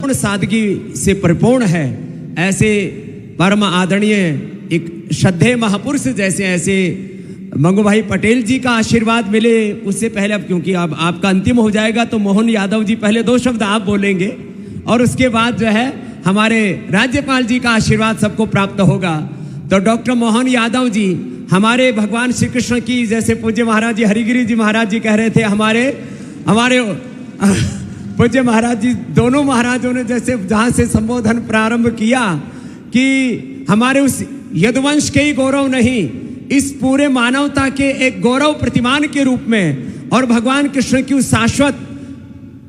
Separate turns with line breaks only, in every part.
पूर्ण सादगी से परिपूर्ण है, ऐसे परम आदरणीय एक श्रद्धेय महापुरुष जैसे ऐसे मंगू भाई पटेल जी का आशीर्वाद मिले। उससे पहले, अब क्योंकि अब आपका अंतिम हो जाएगा, तो मोहन यादव जी पहले 2 शब्द आप बोलेंगे और उसके बाद जो है हमारे राज्यपाल जी का आशीर्वाद सबको प्राप्त होगा। तो डॉक्टर मोहन यादव जी हमारे भगवान श्री कृष्ण की, जैसे पूज्य महाराज जी हरिगिरी जी महाराज जी कह रहे थे, हमारे पूज्य महाराज जी, दोनों महाराजों ने जैसे जहां से संबोधन प्रारंभ किया कि हमारे उस यदुवंश के ही गौरव नहीं, इस पूरे मानवता के एक गौरव प्रतिमान के रूप में और भगवान कृष्ण की उस शाश्वत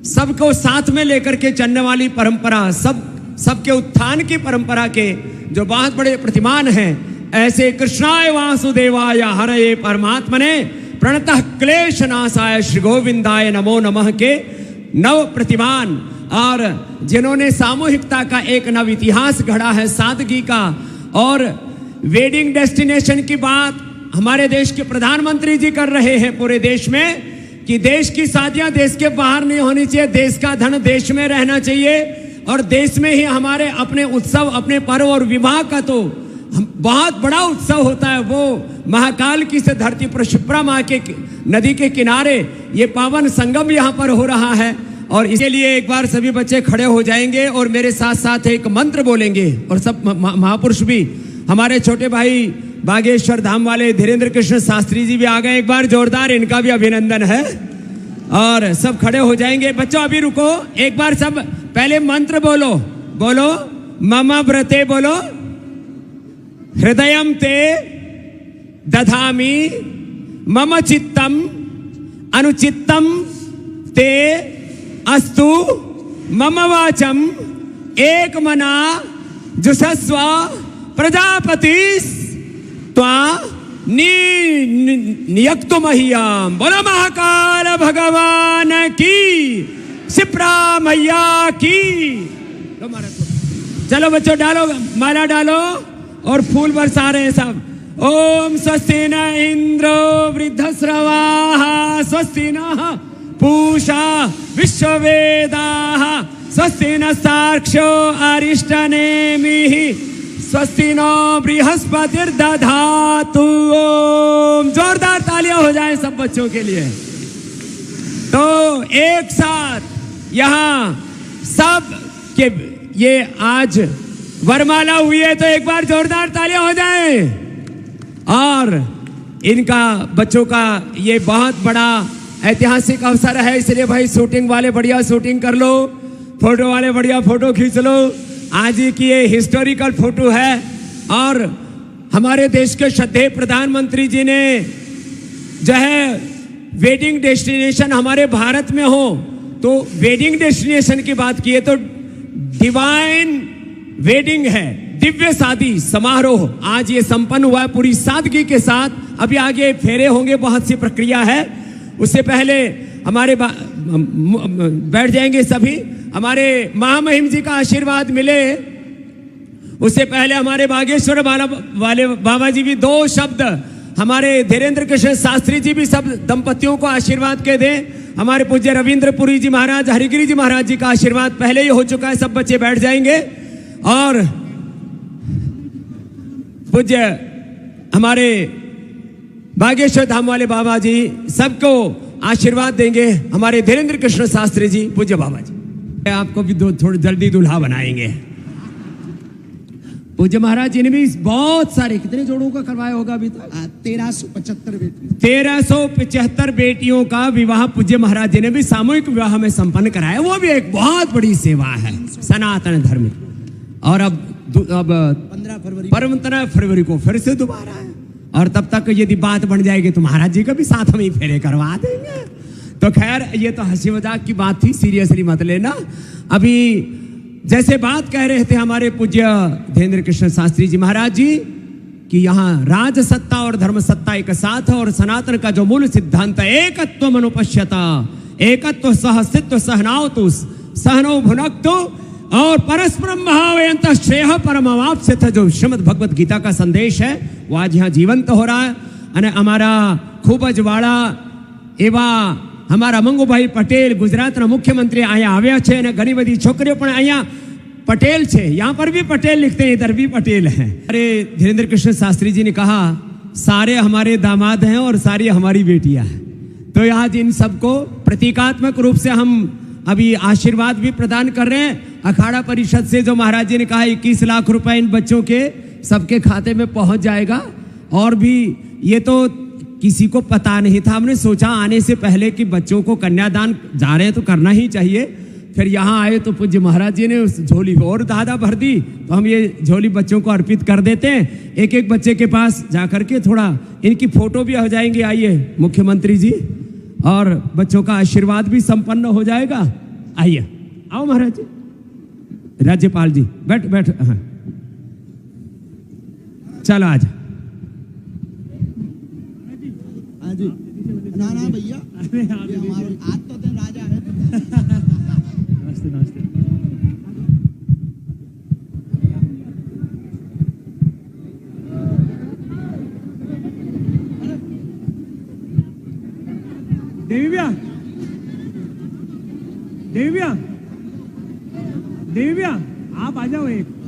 सबको साथ में लेकर के चलने वाली परंपरा, सबके उत्थान की परंपरा के जो बहुत बड़े प्रतिमान हैं, ऐसे कृष्णाय वासुदेवाय हरये परमात्मने प्रणतः क्लेश नाशाय श्री गोविंदाय नमो नमः के नव प्रतिमान, और जिन्होंने सामूहिकता का एक नव इतिहास गढ़ा है, सादगी का। और वेडिंग डेस्टिनेशन की बात हमारे देश के प्रधानमंत्री जी कर रहे हैं पूरे देश में, कि देश की शादियां देश के बाहर नहीं होनी चाहिए, देश का धन देश में रहना चाहिए और देश में ही हमारे अपने उत्सव, अपने पर्व और विवाह का तो बहुत बड़ा उत्सव होता है। वो महाकाल की से धरती पर क्षिप्रा माँ के नदी के किनारे ये पावन संगम यहाँ पर हो रहा है। और इसके लिए एक बार सभी बच्चे खड़े हो जाएंगे और मेरे साथ साथ एक मंत्र बोलेंगे, और सब महापुरुष भी, हमारे छोटे भाई बागेश्वर धाम वाले धीरेन्द्र कृष्ण शास्त्री जी भी आ गए, एक बार जोरदार इनका भी अभिनंदन है। और सब खड़े हो जाएंगे। बच्चों अभी रुको, एक बार सब पहले मंत्र बोलो, मम व्रते बोलो, हृदयम ते दधामि मम चित्तम अनुचित्तम ते अस्तु मम वाचम एक मना जुषस्व प्रजापतिस् त्वा नियक्तु मह्यम। बोलो महाकाल भगवान की, शिप्रा मैया की। चलो बच्चों डालो, माला डालो और फूल बरसा रहे हैं सब। ओम स्वस्ति न इंद्रो वृद्धश्रवाः स्वस्ति न पूषा विश्ववेदाः स्वस्ति न सार्क्ष्यो अरिष्टनेमिः स्वस्ति नो बृहस्पतिर्दधातु। ओम, जोरदार तालियां हो जाएं सब बच्चों के लिए। तो एक साथ यहाँ सब के ये आज वरमाला हुई है, तो एक बार जोरदार तालियां हो जाएं। और इनका बच्चों का ये बहुत बड़ा ऐतिहासिक अवसर है, इसलिए भाई शूटिंग वाले बढ़िया शूटिंग कर लो, फोटो वाले बढ़िया फोटो खींच लो। आज की ये हिस्टोरिकल फोटो है। और हमारे देश के श्रद्धेय प्रधानमंत्री जी ने जो है वेडिंग डेस्टिनेशन हमारे भारत में हो, तो वेडिंग डेस्टिनेशन की बात की है तो डिवाइन वेडिंग है, दिव्य शादी समारोह आज ये संपन्न हुआ है पूरी सादगी के साथ। अभी आगे फेरे होंगे, बहुत सी प्रक्रिया है। उससे पहले हमारे बैठ जाएंगे सभी, हमारे महामहिम जी का आशीर्वाद मिले। उससे पहले हमारे बागेश्वर वाले बाबा जी भी 2 शब्द, हमारे धीरेन्द्र कृष्ण शास्त्री जी भी सब दंपतियों को आशीर्वाद के दें। हमारे पूज्य रविंद्रपुरी जी महाराज, हरिगिरी जी महाराज जी का आशीर्वाद पहले ही हो चुका है, सब बच्चे बैठ जाएंगे। और पूज्य हमारे बागेश्वर धाम वाले बाबा जी सबको आशीर्वाद देंगे, हमारे धीरेन्द्र कृष्ण शास्त्री जी पूज्य बाबा जी। आपको भी थोड़ी जल्दी दूल्हा बनाएंगे। पूज्य महाराज जी ने भी बहुत सारे, कितने जोड़ों का करवाया होगा अभी तक? 1375 बेटियों का विवाह पूज्य महाराज जी ने भी सामूहिक विवाह में संपन्न कराया। वो भी एक बहुत बड़ी सेवा है सनातन धर्म की। और अब 15 फरवरी को फिर से दोबारा है, और तब तक यदि बात बन जाएगी तो महाराज जी का भी साथ हम ही फेरे करवा देंगे। तो खैर ये तो हंसी मजाक की बात थी, सीरियसली मत लेना। अभी जैसे बात कह रहे थे हमारे पूज्य धीरेन्द्र कृष्ण शास्त्री जी महाराज जी कि यहाँ राज सत्ता और धर्म सत्ता एक साथ है, और सनातन का जो मूल सिद्धांत है एकत्व मनुपश्यता, एकत्व सहस्तित्व सहनावतु सहनो भुनक्तु और परस्परम भावयंत श्रेय परमवाप्स्यथ, जो श्रीमद् भगवत गीता का संदेश है वो आज यहाँ जीवंत हो रहा है। અને અમારા ખૂબ જ વાળા એવા અમારા મંગુભાઈ પટેલ ગુજરાતના મુખ્યમંત્રી અહીંયા આવ્યા છે અને ઘણી બધી છોકરીઓ પણ અહીંયા पटेल छे, यहाँ पर भी पटेल लिखते हैं, इधर भी पटेल हैं। अरे धीरेन्द्र कृष्ण शास्त्री जी ने कहा सारे हमारे दामाद हैं और सारी हमारी बेटियां हैं। तो आज इन सबको प्रतीकात्मक रूप से हम अभी आशीर्वाद भी प्रदान कर रहे हैं। अखाड़ा परिषद से जो महाराज जी ने कहा 21 लाख रुपए इन बच्चों के सबके खाते में पहुंच जाएगा। और भी ये तो किसी को पता नहीं था, हमने सोचा आने से पहले कि बच्चों को कन्यादान जा रहे हैं तो करना ही चाहिए। फिर यहाँ आए तो पूज्य महाराज जी ने उस झोली और दादा भर दी, तो हम ये झोली बच्चों को अर्पित कर देते हैं। एक एक बच्चे के पास जाकर के थोड़ा इनकी फोटो भी हो जाएंगे, आइए मुख्यमंत्री जी, और बच्चों का आशीर्वाद भी संपन्न हो जाएगा। आइए, आओ महाराज जी, राज्यपाल जी बैठ बैठ, हाँ चलो आज
ना ना भैया, आज तो दिन राजा है।
नमस्ते नमस्ते। देवी भैया, देवी भैया, देवी भैया आप आ जाओ एक।